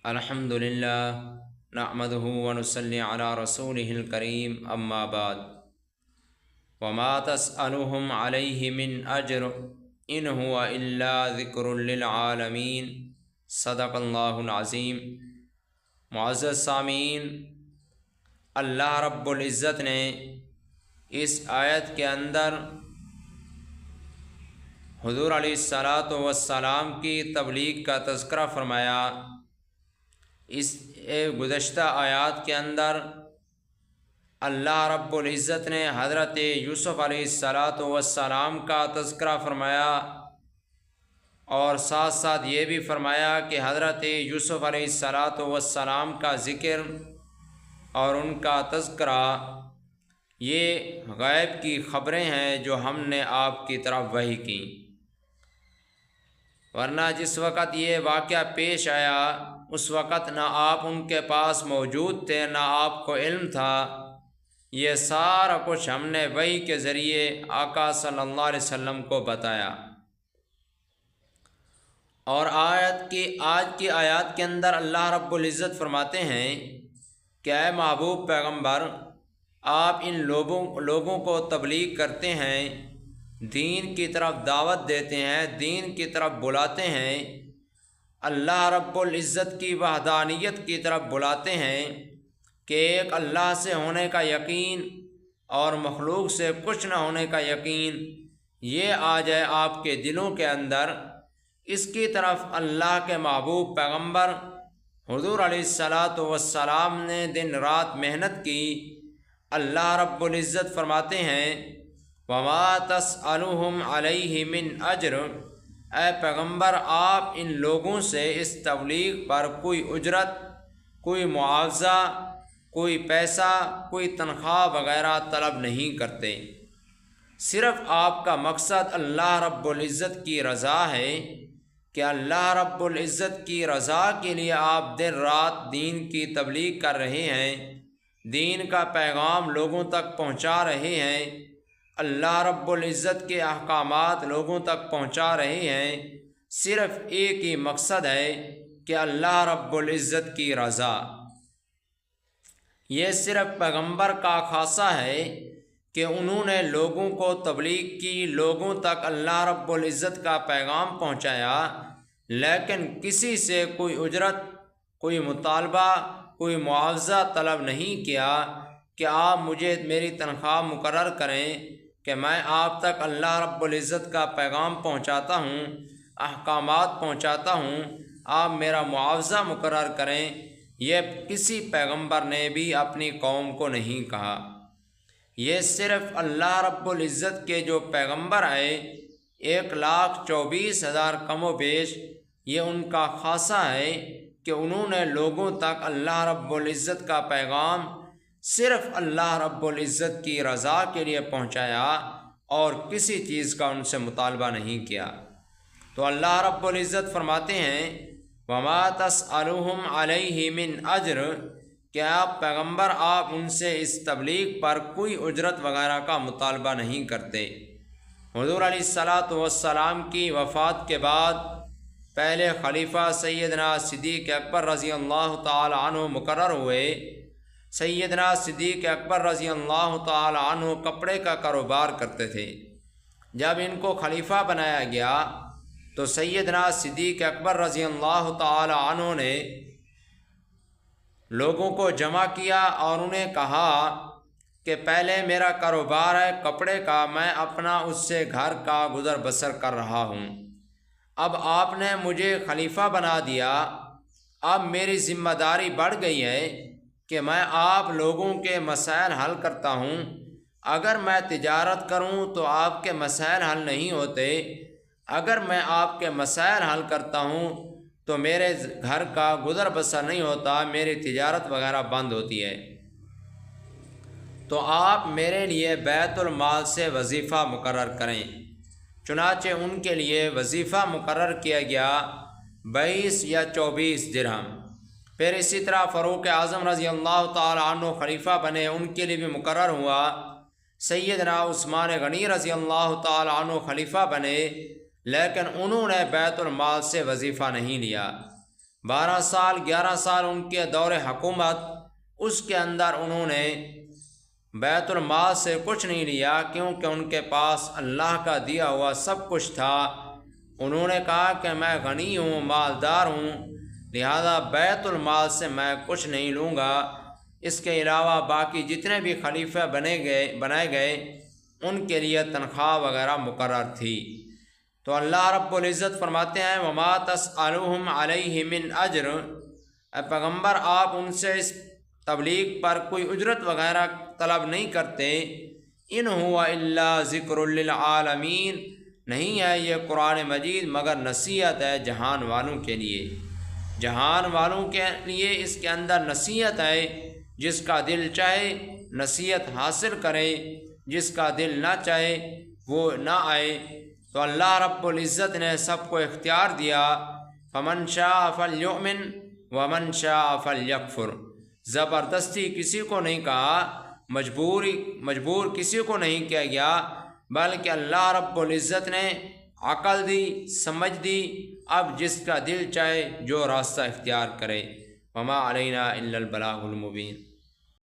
الحمدللہ نحمدہ ونصلی علی رسولہ الکریم اما بعد وما تسألهم علیہ من اجر ان هو الا ذکر للعالمین صدق اللہ العظیم۔ معزز سامعین، اللہ رب العزت نے اس آیت کے اندر حضور علیہ الصلاۃ والسلام کی تبلیغ کا تذکرہ فرمایا۔ اس گزشتہ آیات کے اندر اللہ رب العزت نے حضرت یوسف علیہ الصلاۃ والسلام کا تذکرہ فرمایا، اور ساتھ ساتھ یہ بھی فرمایا کہ حضرت یوسف علیہ الصلاۃ والسلام کا ذکر اور ان کا تذکرہ یہ غیب کی خبریں ہیں جو ہم نے آپ کی طرف وحی کی، ورنہ جس وقت یہ واقعہ پیش آیا اس وقت نہ آپ ان کے پاس موجود تھے، نہ آپ کو علم تھا۔ یہ سارا کچھ ہم نے وحی کے ذریعے آقا صلی اللہ علیہ وسلم کو بتایا۔ اور آج کی آیات کے اندر اللہ رب العزت فرماتے ہیں کہ اے محبوب پیغمبر، آپ ان لوگوں کو تبلیغ کرتے ہیں، دین کی طرف دعوت دیتے ہیں، دین کی طرف بلاتے ہیں، اللہ رب العزت کی وحدانیت کی طرف بلاتے ہیں کہ ایک اللہ سے ہونے کا یقین اور مخلوق سے کچھ نہ ہونے کا یقین یہ آ جائے آپ کے دلوں کے اندر۔ اس کی طرف اللہ کے محبوب پیغمبر حضور علیہ الصلاۃ والسلام نے دن رات محنت کی۔ اللہ رب العزت فرماتے ہیں وما تسألهم علیہ من اجر، اے پیغمبر آپ ان لوگوں سے اس تبلیغ پر کوئی اجرت، کوئی معاوضہ، کوئی پیسہ، کوئی تنخواہ وغیرہ طلب نہیں کرتے۔ صرف آپ کا مقصد اللہ رب العزت کی رضا ہے کہ اللہ رب العزت کی رضا کے لیے آپ دن رات دین کی تبلیغ کر رہے ہیں، دین کا پیغام لوگوں تک پہنچا رہے ہیں، اللہ رب العزت کے احکامات لوگوں تک پہنچا رہے ہیں۔ صرف ایک ہی مقصد ہے کہ اللہ رب العزت کی رضا۔ یہ صرف پیغمبر کا خاصہ ہے کہ انہوں نے لوگوں کو تبلیغ کی، لوگوں تک اللہ رب العزت کا پیغام پہنچایا، لیکن کسی سے کوئی اجرت، کوئی مطالبہ، کوئی معاوضہ طلب نہیں کیا کہ آپ مجھے میری تنخواہ مقرر کریں کہ میں آپ تک اللہ رب العزت کا پیغام پہنچاتا ہوں، احکامات پہنچاتا ہوں، آپ میرا معاوضہ مقرر کریں۔ یہ کسی پیغمبر نے بھی اپنی قوم کو نہیں کہا۔ یہ صرف اللہ رب العزت کے جو پیغمبر آئے 1,24,000 کم و بیش، یہ ان کا خاصہ ہے کہ انہوں نے لوگوں تک اللہ رب العزت کا پیغام صرف اللہ رب العزت کی رضا کے لیے پہنچایا اور کسی چیز کا ان سے مطالبہ نہیں کیا۔ تو اللہ رب العزت فرماتے ہیں وما تسألهم علیہ من اجر، کہ آپ پیغمبر آپ ان سے اس تبلیغ پر کوئی اجرت وغیرہ کا مطالبہ نہیں کرتے۔ حضور علیہ الصلاۃ والسلام کی وفات کے بعد پہلے خلیفہ سیدنا صدیق اکبر رضی اللہ تعالی عنہ مقرر ہوئے۔ سیدنا صدیق اکبر رضی اللہ تعالی عنہ کپڑے کا کاروبار کرتے تھے۔ جب ان کو خلیفہ بنایا گیا تو سیدنا صدیق اکبر رضی اللہ تعالی عنہ نے لوگوں کو جمع کیا اور انہیں کہا کہ پہلے میرا کاروبار ہے کپڑے کا، میں اپنا اس سے گھر کا گزر بسر کر رہا ہوں، اب آپ نے مجھے خلیفہ بنا دیا، اب میری ذمہ داری بڑھ گئی ہے کہ میں آپ لوگوں کے مسائل حل کرتا ہوں۔ اگر میں تجارت کروں تو آپ کے مسائل حل نہیں ہوتے، اگر میں آپ کے مسائل حل کرتا ہوں تو میرے گھر کا گزر بسر نہیں ہوتا، میری تجارت وغیرہ بند ہوتی ہے، تو آپ میرے لیے بیت المال سے وظیفہ مقرر کریں۔ چنانچہ ان کے لیے وظیفہ مقرر کیا گیا 22 یا 24 درہم۔ پھر اسی طرح فاروق اعظم رضی اللہ تعالی عنہ خلیفہ بنے، ان کے لیے بھی مقرر ہوا۔ سیدنا عثمان غنی رضی اللہ تعالی عنہ خلیفہ بنے، لیکن انہوں نے بیت المال سے وظیفہ نہیں لیا۔ 12 سال 11 سال ان کے دور حکومت، اس کے اندر انہوں نے بیت المال سے کچھ نہیں لیا، کیونکہ ان کے پاس اللہ کا دیا ہوا سب کچھ تھا۔ انہوں نے کہا کہ میں غنی ہوں، مالدار ہوں، لہذا بیت المال سے میں کچھ نہیں لوں گا۔ اس کے علاوہ باقی جتنے بھی خلیفہ بنائے گئے ان کے لیے تنخواہ وغیرہ مقرر تھی۔ تو اللہ رب العزت فرماتے ہیں وما تسألهم علیہ من اجر، اے پیغمبر آپ ان سے اس تبلیغ پر کوئی اجرت وغیرہ طلب نہیں کرتے۔ ان هو الا ذکر للعالمین، نہیں ہے یہ قرآن مجید مگر نصیحت ہے جہان والوں کے لیے۔ جہان والوں کے لیے اس کے اندر نصیحت ہے، جس کا دل چاہے نصیحت حاصل کرے، جس کا دل نہ چاہے وہ نہ آئے۔ تو اللہ رب العزت نے سب کو اختیار دیا، فمن شاء فلیؤمن ومن شاء فلیکفر، زبردستی کسی کو نہیں کہا، مجبور کسی کو نہیں کیا گیا، بلکہ اللہ رب العزت نے عقل دی، سمجھ دی، اب جس کا دل چاہے جو راستہ اختیار کرے۔ وما علینا الا البلاغ المبین۔